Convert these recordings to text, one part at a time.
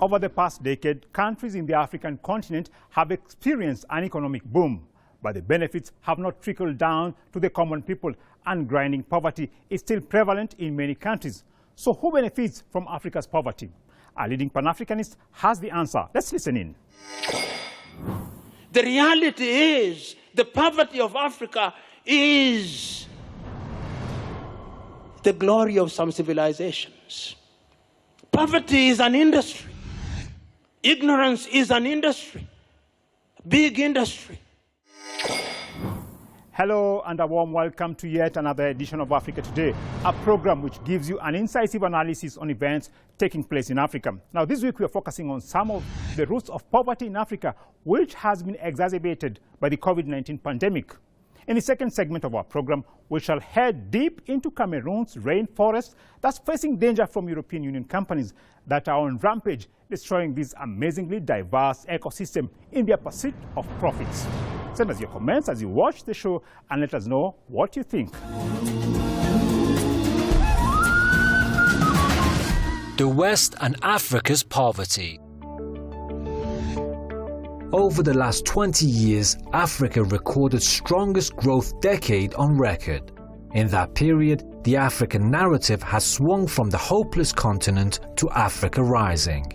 Over the past decade, countries in the African continent have experienced an economic boom, but the benefits have not trickled down to the common people, and grinding poverty is still prevalent in many countries. So who benefits from Africa's poverty? A leading Pan-Africanist has the answer. Let's listen in. The reality is the poverty of Africa is the glory of some civilizations. Poverty is an industry. Ignorance is an industry. Big industry. Hello and a warm welcome to yet another edition of Africa Today, a program which gives you an incisive analysis on events taking place in Africa. Now, this week we are focusing on some of the roots of poverty in Africa, which has been exacerbated by the COVID-19 pandemic. In the second segment of our program, we shall head deep into Cameroon's rainforest that's facing danger from European Union companies that are on rampage, destroying this amazingly diverse ecosystem in their pursuit of profits. Send us your comments as you watch the show and let us know what you think. The West and Africa's poverty. Over the last 20 years, Africa recorded strongest growth decade on record. In that period, the African narrative has swung from the hopeless continent to Africa rising.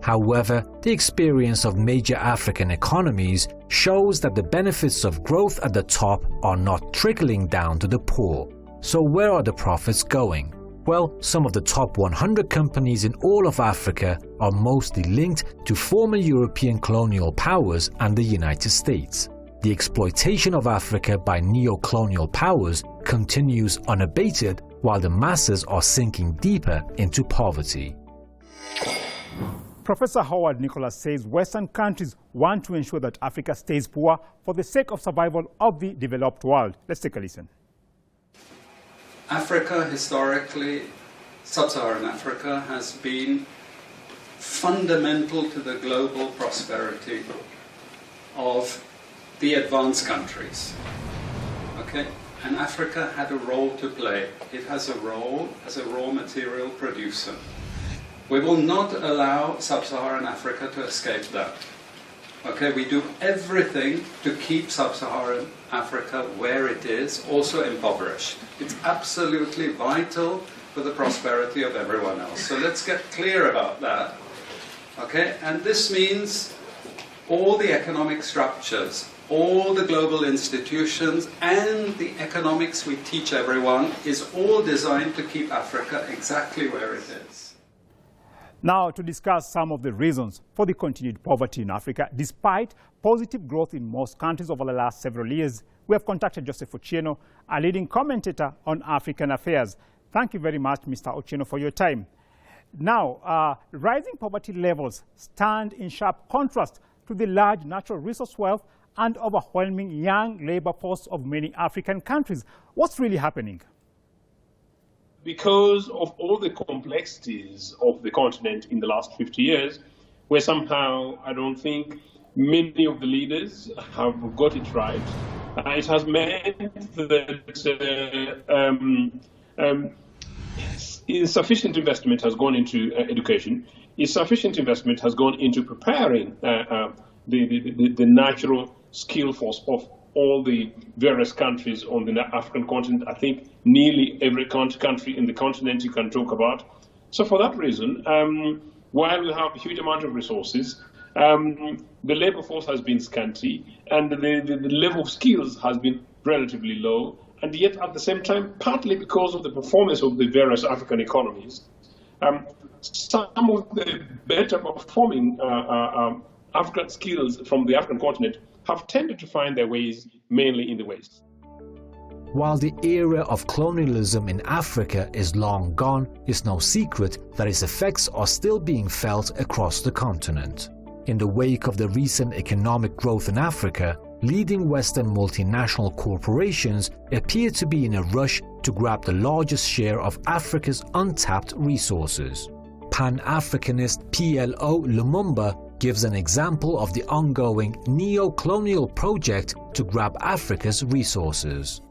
However, the experience of major African economies shows that the benefits of growth at the top are not trickling down to the poor. So where are the profits going? Well, some of the top 100 companies in all of Africa are mostly linked to former European colonial powers and the United States. The exploitation of Africa by neo-colonial powers continues unabated while the masses are sinking deeper into poverty. Professor Howard Nicholas says Western countries want to ensure that Africa stays poor for the sake of survival of the developed world. Let's take a listen. Africa, historically, sub-Saharan Africa, has been fundamental to the global prosperity of the advanced countries. Okay? And Africa had a role to play. It has a role as a raw material producer. We will not allow sub-Saharan Africa to escape that. Okay, we do everything to keep sub-Saharan Africa where it is, also impoverished. It's absolutely vital for the prosperity of everyone else. So let's get clear about that. Okay, and this means all the economic structures, all the global institutions, and the economics we teach everyone is all designed to keep Africa exactly where it is. Now, to discuss some of the reasons for the continued poverty in Africa, despite positive growth in most countries over the last several years, we have contacted Joseph Ochieno, a leading commentator on African affairs. Thank you very much, Mr. Ochieno, for your time. Now, rising poverty levels stand in sharp contrast to the large natural resource wealth and overwhelming young labor force of many African countries. What's really happening? Because of all the complexities of the continent in the last 50 years, where somehow I don't think many of the leaders have got it right. It has meant that insufficient investment has gone into education. Insufficient investment has gone into preparing the natural skill force of all the various countries on the African continent. I think nearly every country in the continent you can talk about. So for that reason, while we have a huge amount of resources, the labor force has been scanty and the level of skills has been relatively low. And yet at the same time, partly because of the performance of the various African economies, some of the better performing African skills from the African continent have tended to find their ways mainly in the West. While the era of colonialism in Africa is long gone, it's no secret that its effects are still being felt across the continent. In the wake of the recent economic growth in Africa, leading Western multinational corporations appear to be in a rush to grab the largest share of Africa's untapped resources. Pan-Africanist PLO Lumumba gives an example of the ongoing neo-colonial project to grab Africa's resources.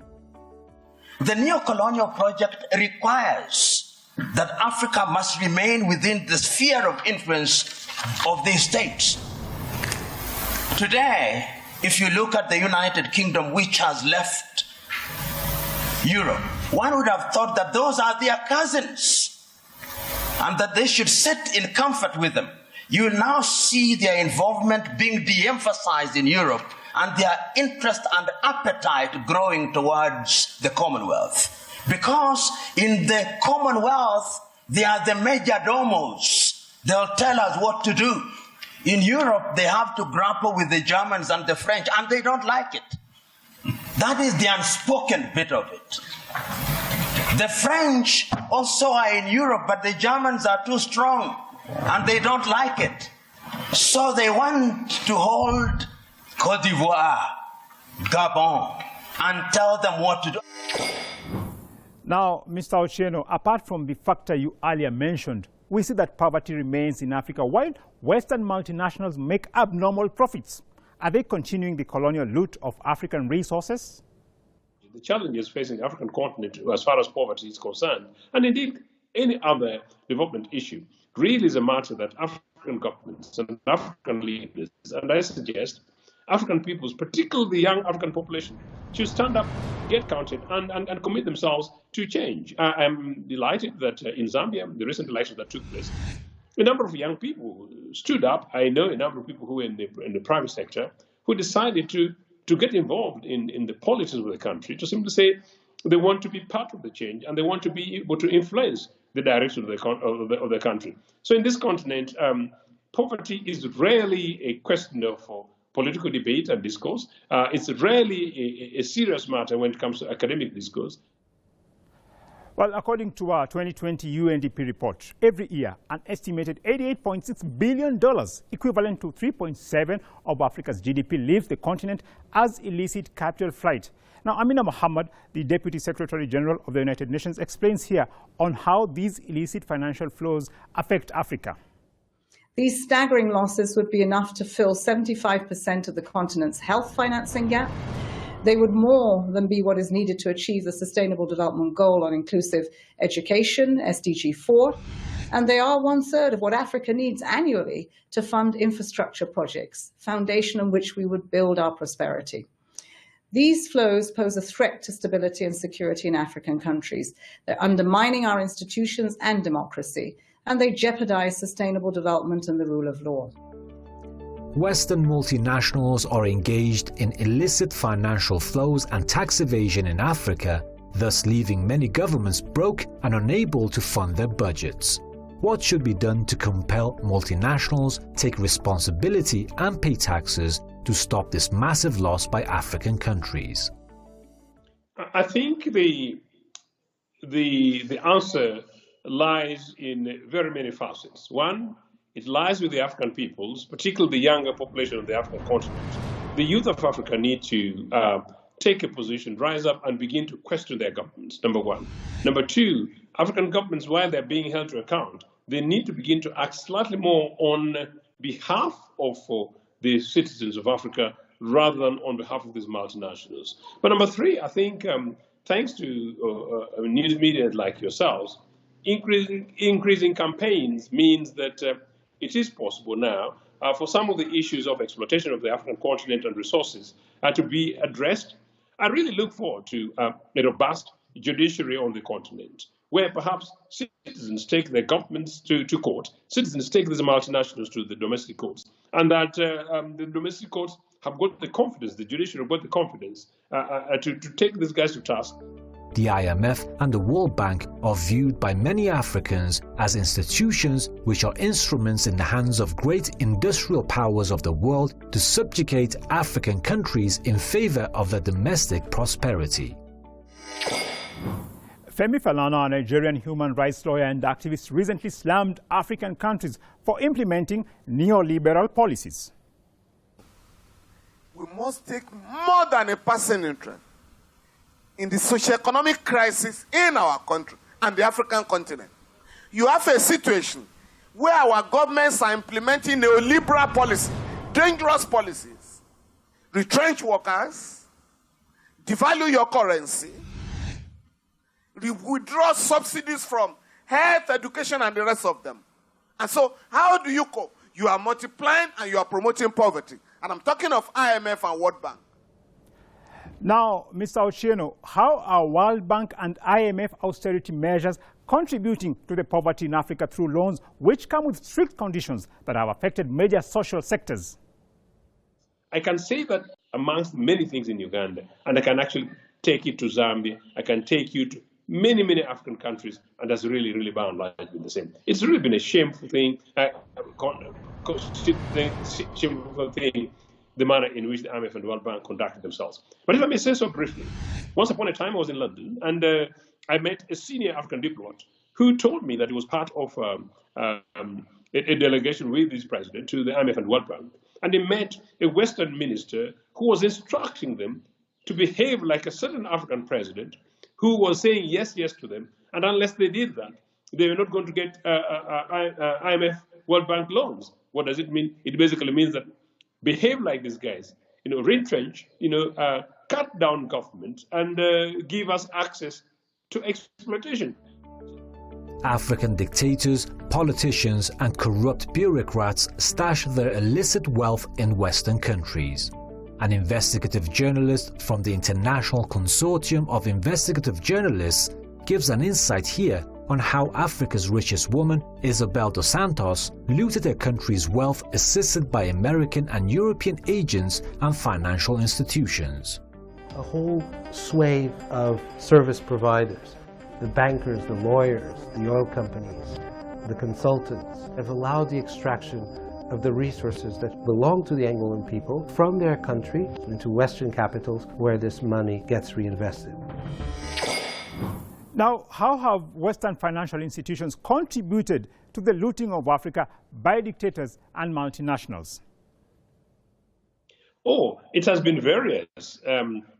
The neo-colonial project requires that Africa must remain within the sphere of influence of these states. Today, if you look at the United Kingdom, which has left Europe, one would have thought that those are their cousins and that they should sit in comfort with them. You will now see their involvement being de-emphasized in Europe and their interest and appetite growing towards the Commonwealth. Because in the Commonwealth, they are the major domos. They'll tell us what to do. In Europe, they have to grapple with the Germans and the French, and they don't like it. That is the unspoken bit of it. The French also are in Europe, but the Germans are too strong, and they don't like it. So they want to hold Côte d'Ivoire, Gabon, and tell them what to do. Now, Mr. Ochieno, apart from the factor you earlier mentioned, we see that poverty remains in Africa while Western multinationals make abnormal profits. Are they continuing the colonial loot of African resources? The challenges facing the African continent as far as poverty is concerned, and indeed any other development issue, really is a matter that African governments and African leaders, and I suggest African peoples, particularly the young African population, should stand up, get counted, and commit themselves to change. I'm delighted that in Zambia, the recent elections that took place, a number of young people stood up. I know a number of people who were in the private sector who decided to get involved in the politics of the country, to simply say they want to be part of the change and they want to be able to influence the direction of the country. So in this continent, poverty is rarely a question of political debate and discourse. It's rarely a serious matter when it comes to academic discourse. Well, according to our 2020 UNDP report, every year an estimated $88.6 billion, equivalent to 3.7% of Africa's GDP, leaves the continent as illicit capital flight. Now, Amina Mohammed, the Deputy Secretary General of the United Nations, explains here on how these illicit financial flows affect Africa. These staggering losses would be enough to fill 75% of the continent's health financing gap. They would more than be what is needed to achieve the Sustainable Development Goal on inclusive education, SDG 4, and they are 1/3 of what Africa needs annually to fund infrastructure projects, foundation on which we would build our prosperity. These flows pose a threat to stability and security in African countries. They're undermining our institutions and democracy, and they jeopardize sustainable development and the rule of law. Western multinationals are engaged in illicit financial flows and tax evasion in Africa, thus leaving many governments broke and unable to fund their budgets. What should be done to compel multinationals take responsibility and pay taxes to stop this massive loss by African countries? I think the answer lies in very many facets. One, it lies with the African peoples, particularly the younger population of the African continent. The youth of Africa need to take a position, rise up and begin to question their governments, number one. Number two, African governments, while they're being held to account, they need to begin to act slightly more on behalf of the citizens of Africa rather than on behalf of these multinationals. But number three, I think thanks to news media like yourselves, increasing campaigns means that it is possible now for some of the issues of exploitation of the African continent and resources to be addressed. I really look forward to a robust judiciary on the continent, where perhaps citizens take their governments to court, citizens take these multinationals to the domestic courts, and that the domestic courts have got the confidence, the judiciary have got the confidence to take these guys to task. The IMF and the World Bank are viewed by many Africans as institutions which are instruments in the hands of great industrial powers of the world to subjugate African countries in favor of their domestic prosperity. Femi Falana, a Nigerian human rights lawyer and activist, recently slammed African countries for implementing neoliberal policies. We must take more than a passing interest in the socio-economic crisis in our country and the African continent. You have a situation where our governments are implementing neoliberal policies, dangerous policies, retrench workers, devalue your currency, withdraw subsidies from health, education, and the rest of them. And so how do you cope? you are multiplying and you are promoting poverty. And I'm talking of IMF and World Bank. Now, Mr. Ochieno, how are World Bank and IMF austerity measures contributing to the poverty in Africa through loans which come with strict conditions that have affected major social sectors? I can say that amongst many things in Uganda, and I can actually take it to Zambia, I can take you to many, many African countries, and that's really, really bound like been the same. It's really been a shameful thing, shameful thing, the manner in which the IMF and World Bank conducted themselves. But if I may say so briefly, once upon a time I was in London, and I met a senior African diplomat who told me that he was part of a delegation with this president to the IMF and World Bank, and he met a Western minister who was instructing them to behave like a certain African president who was saying yes, yes to them, and unless they did that, they were not going to get IMF World Bank loans. What does it mean? It basically means that behave like these guys, retrench, cut down government and give us access to exploitation. African dictators, politicians, and corrupt bureaucrats stash their illicit wealth in Western countries. An investigative journalist from the International Consortium of Investigative Journalists gives an insight here on how Africa's richest woman, Isabel dos Santos, looted her country's wealth assisted by American and European agents and financial institutions. A whole swathe of service providers, the bankers, the lawyers, the oil companies, the consultants, have allowed the extraction of the resources that belong to the Angolan people from their country into Western capitals where this money gets reinvested. Now, how have Western financial institutions contributed to the looting of Africa by dictators and multinationals? Oh, it has been various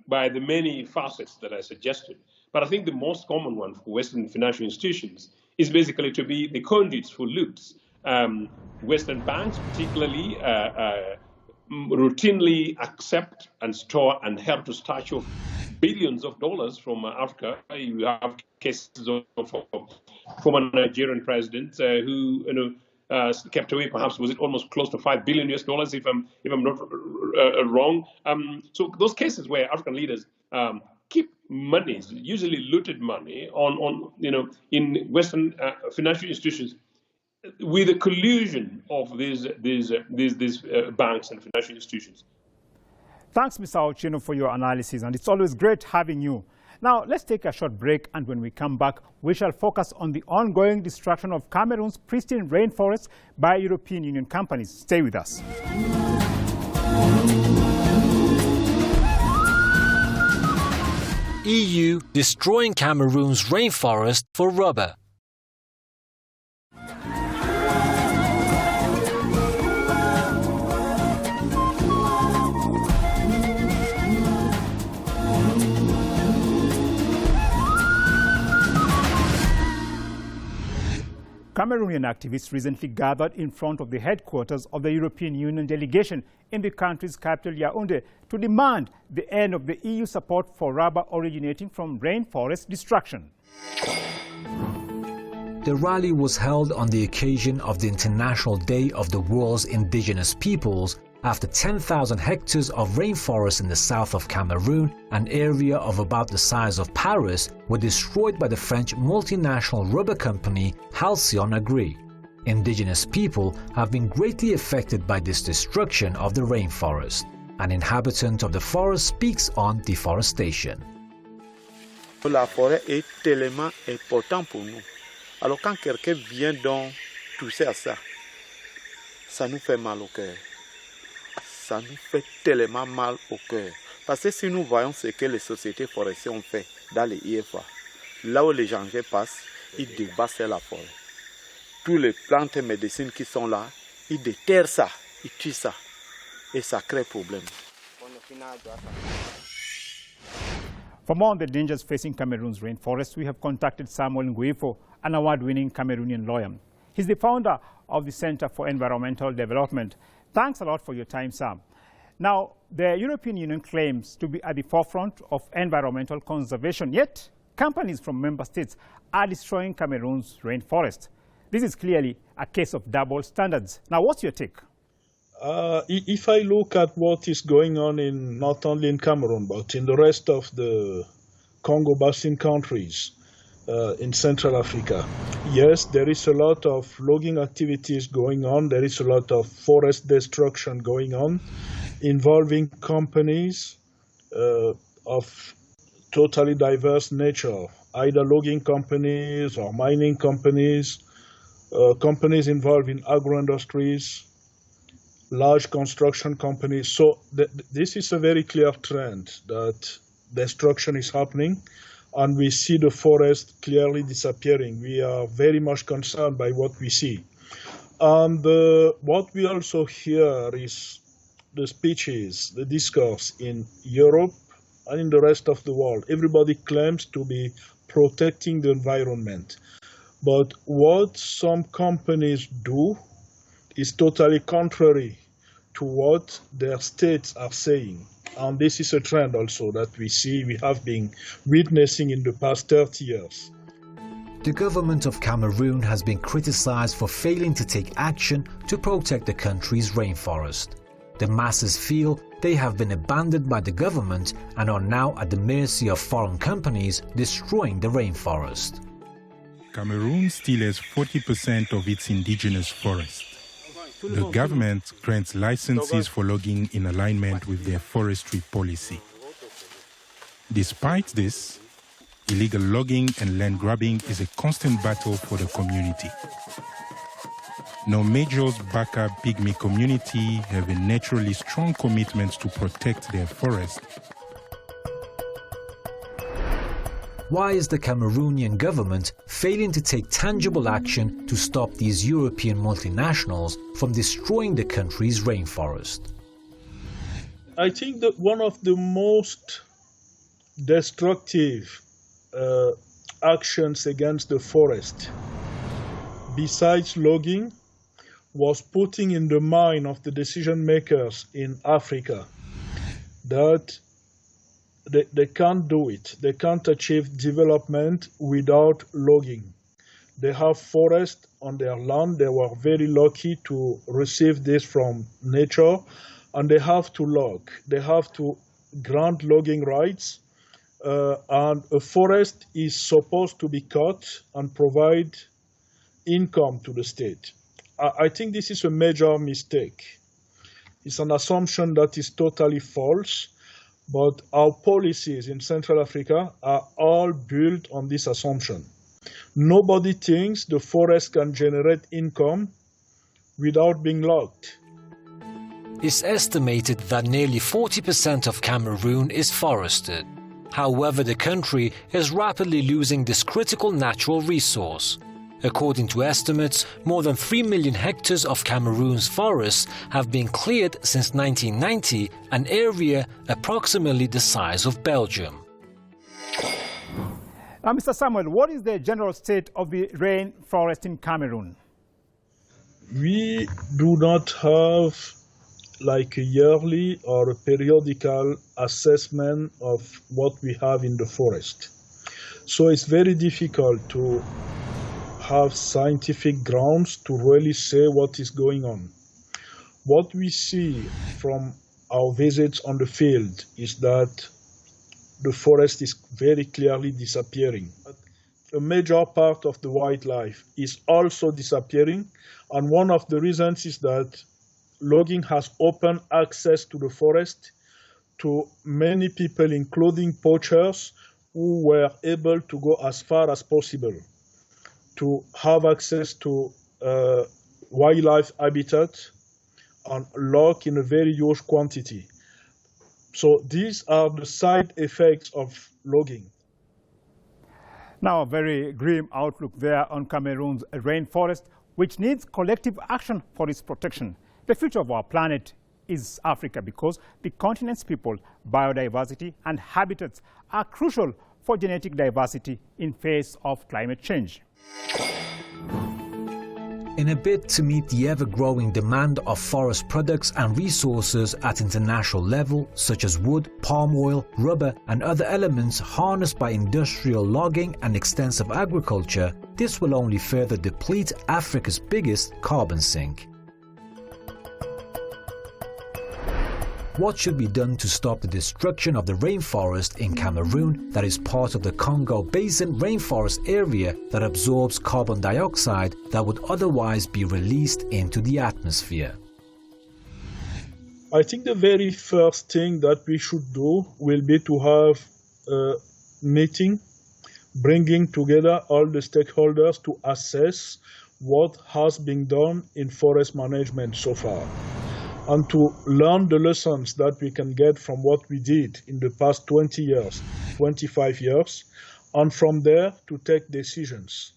by the many facets that I suggested. But I think the most common one for Western financial institutions is basically to be the conduits for loots. Western banks particularly routinely accept and store and help to stash off billions of dollars from Africa. You have cases of former Nigerian president who kept away, perhaps was it almost close to $5 billion US, if I'm not wrong. So those cases where African leaders keep money, usually looted money, in Western financial institutions, with the collusion of these banks and financial institutions. Thanks, Mr. Ochieno, for your analysis, and it's always great having you. Now, let's take a short break, and when we come back, we shall focus on the ongoing destruction of Cameroon's pristine rainforests by European Union companies. Stay with us. EU destroying Cameroon's rainforest for rubber. Cameroonian activists recently gathered in front of the headquarters of the European Union delegation in the country's capital, Yaoundé, to demand the end of the EU support for rubber originating from rainforest destruction. The rally was held on the occasion of the International Day of the World's Indigenous Peoples after 10,000 hectares of rainforest in the south of Cameroon, an area of about the size of Paris, were destroyed by the French multinational rubber company Halcyon Agri. Indigenous people have been greatly affected by this destruction of the rainforest. An inhabitant of the forest speaks on deforestation. La forêt est tellement importante pour nous. Alors quand quelqu'un vient donc toucher à ça, ça nous fait mal au cœur. Ça nous fait tellement mal au cœur. Parce que si nous voyons ce que les sociétés forestières ont fait dans les IFA, là où les engins passent, ils dévastent la forêt. Tous les plantes et médecines qui sont là, ils déterrent ça, ils tuent ça. Et ça crée problème. For more on the dangers facing Cameroon's rainforest, we have contacted Samuel Nguifo, an award-winning Cameroonian lawyer. He's the founder of the Center for Environmental Development. Thanks a lot for your time, Sam. Now, the European Union claims to be at the forefront of environmental conservation, yet companies from member states are destroying Cameroon's rainforest. This is clearly a case of double standards. Now, what's your take? If I look at what is going on in not only in Cameroon, but in the rest of the Congo Basin countries in Central Africa, yes, there is a lot of logging activities going on. There is a lot of forest destruction going on involving companies of totally diverse nature, either logging companies or mining companies, companies involved in agro-industries, large construction companies. So this is a very clear trend that destruction is happening, and we see the forest clearly disappearing. We are very much concerned by what we see. And what we also hear is the speeches, the discourse in Europe and in the rest of the world. Everybody claims to be protecting the environment. But what some companies do is totally contrary to what their states are saying. And this is a trend also that we have been witnessing in the past 30 years. The government of Cameroon has been criticized for failing to take action to protect the country's rainforest. The masses feel they have been abandoned by the government and are now at the mercy of foreign companies destroying the rainforest. Cameroon still has 40% of its indigenous forest. The government grants licenses for logging in alignment with their forestry policy. Despite this, illegal logging and land grabbing is a constant battle for the community. Normajo's Baka Pygmy community have a naturally strong commitment to protect their forest. Why is the Cameroonian government failing to take tangible action to stop these European multinationals from destroying the country's rainforest? I think that one of the most destructive actions against the forest, besides logging, was putting in the mind of the decision makers in Africa that they can't do it. They can't achieve development without logging. They have forest on their land. They were very lucky to receive this from nature, and they have to log. They have to grant logging rights, and a forest is supposed to be cut and provide income to the state. I think this is a major mistake. It's an assumption that is totally false. But our policies in Central Africa are all built on this assumption. Nobody thinks the forest can generate income without being logged. It's estimated that nearly 40% of Cameroon is forested. However, the country is rapidly losing this critical natural resource. According to estimates, more than 3 million hectares of Cameroon's forests have been cleared since 1990, an area approximately the size of Belgium. Now, Mr. Samuel, what is the general state of the rainforest in Cameroon? We do not have like a yearly or a periodical assessment of what we have in the forest. So it's very difficult to have scientific grounds to really say what is going on. What we see from our visits on the field is that the forest is very clearly disappearing. A major part of the wildlife is also disappearing, and one of the reasons is that logging has opened access to the forest to many people, including poachers, who were able to go as far as possible to have access to wildlife habitat and log in a very huge quantity. So these are the side effects of logging. Now, a very grim outlook there on Cameroon's rainforest, which needs collective action for its protection. The future of our planet is Africa because the continent's people, biodiversity and habitats are crucial for genetic diversity in face of climate change. In a bid to meet the ever-growing demand of forest products and resources at international level, such as wood, palm oil, rubber and other elements harnessed by industrial logging and extensive agriculture, this will only further deplete Africa's biggest carbon sink. What should be done to stop the destruction of the rainforest in Cameroon that is part of the Congo Basin rainforest area that absorbs carbon dioxide that would otherwise be released into the atmosphere? I think the very first thing that we should do will be to have a meeting bringing together all the stakeholders to assess what has been done in forest management so far, and to learn the lessons that we can get from what we did in the past 20 years, 25 years, and from there to take decisions.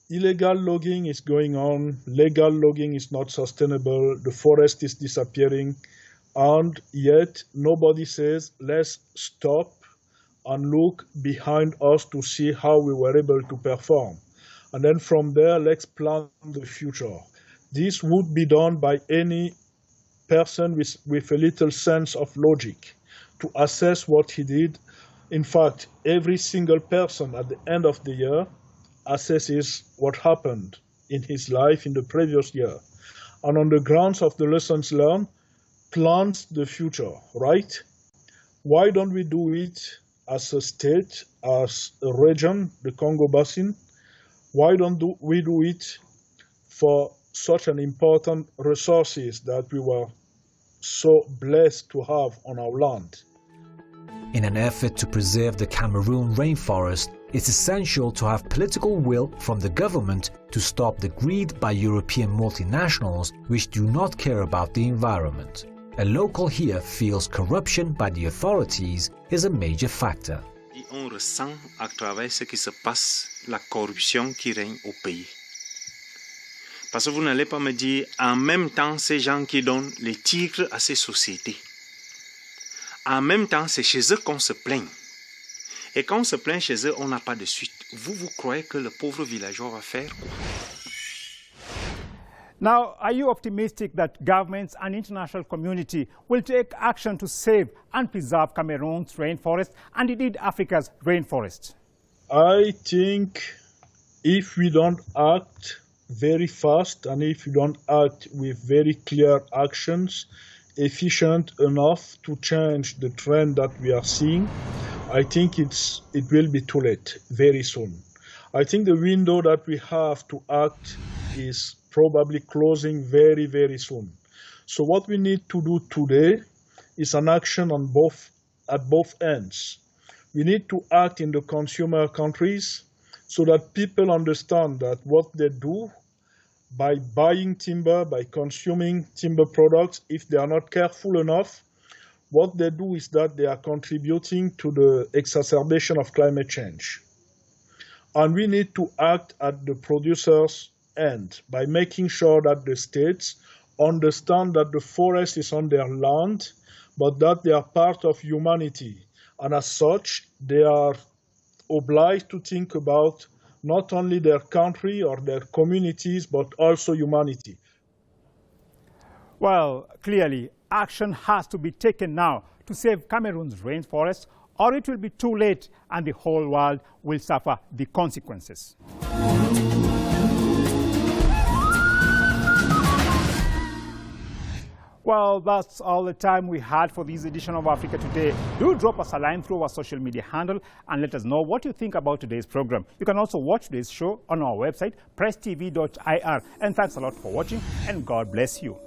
Illegal logging is going on, legal logging is not sustainable, the forest is disappearing, and yet nobody says, let's stop and look behind us to see how we were able to perform. And then from there, let's plan the future. This would be done by any person with a little sense of logic to assess what he did. In fact, every single person at the end of the year assesses what happened in his life in the previous year, and on the grounds of the lessons learned, plans the future, right? Why don't we do it as a state, as a region, the Congo Basin? Why don't we do it for such an important resources that we were so blessed to have on our land? In an effort to preserve the Cameroon rainforest, it's essential to have political will from the government to stop the greed by European multinationals which do not care about the environment. A local here feels corruption by the authorities is a major factor. On ressent à travers ce qui se passe la corruption qui règne au pays. Parce que vous n'allez pas me dire, en même temps, ces gens qui donnent les titres à ces sociétés, en même temps, c'est chez eux qu'on se plaigne. Et quand on se plaint chez eux, on n'a pas de suite. Vous croyez que le pauvre villageois va faire quoi? Now, are you optimistic that governments and international community will take action to save and preserve Cameroon's rainforest and indeed Africa's rainforest? I think if we don't act very fast and if we don't act with very clear actions, efficient enough to change the trend that we are seeing, I think it will be too late very soon. I think the window that we have to act is probably closing very, very soon. So what we need to do today is an action at both ends. We need to act in the consumer countries so that people understand that what they do by buying timber, by consuming timber products, if they are not careful enough, what they do is that they are contributing to the exacerbation of climate change. And we need to act at the producers' end by making sure that the states understand that the forest is on their land, but that they are part of humanity. And as such, they are obliged to think about not only their country or their communities, but also humanity. Well, clearly, action has to be taken now to save Cameroon's rainforest, or it will be too late and the whole world will suffer the consequences. Well, that's all the time we had for this edition of Africa Today. Do drop us a line through our social media handle and let us know what you think about today's program. You can also watch today's show on our website, presstv.ir. And thanks a lot for watching, and God bless you.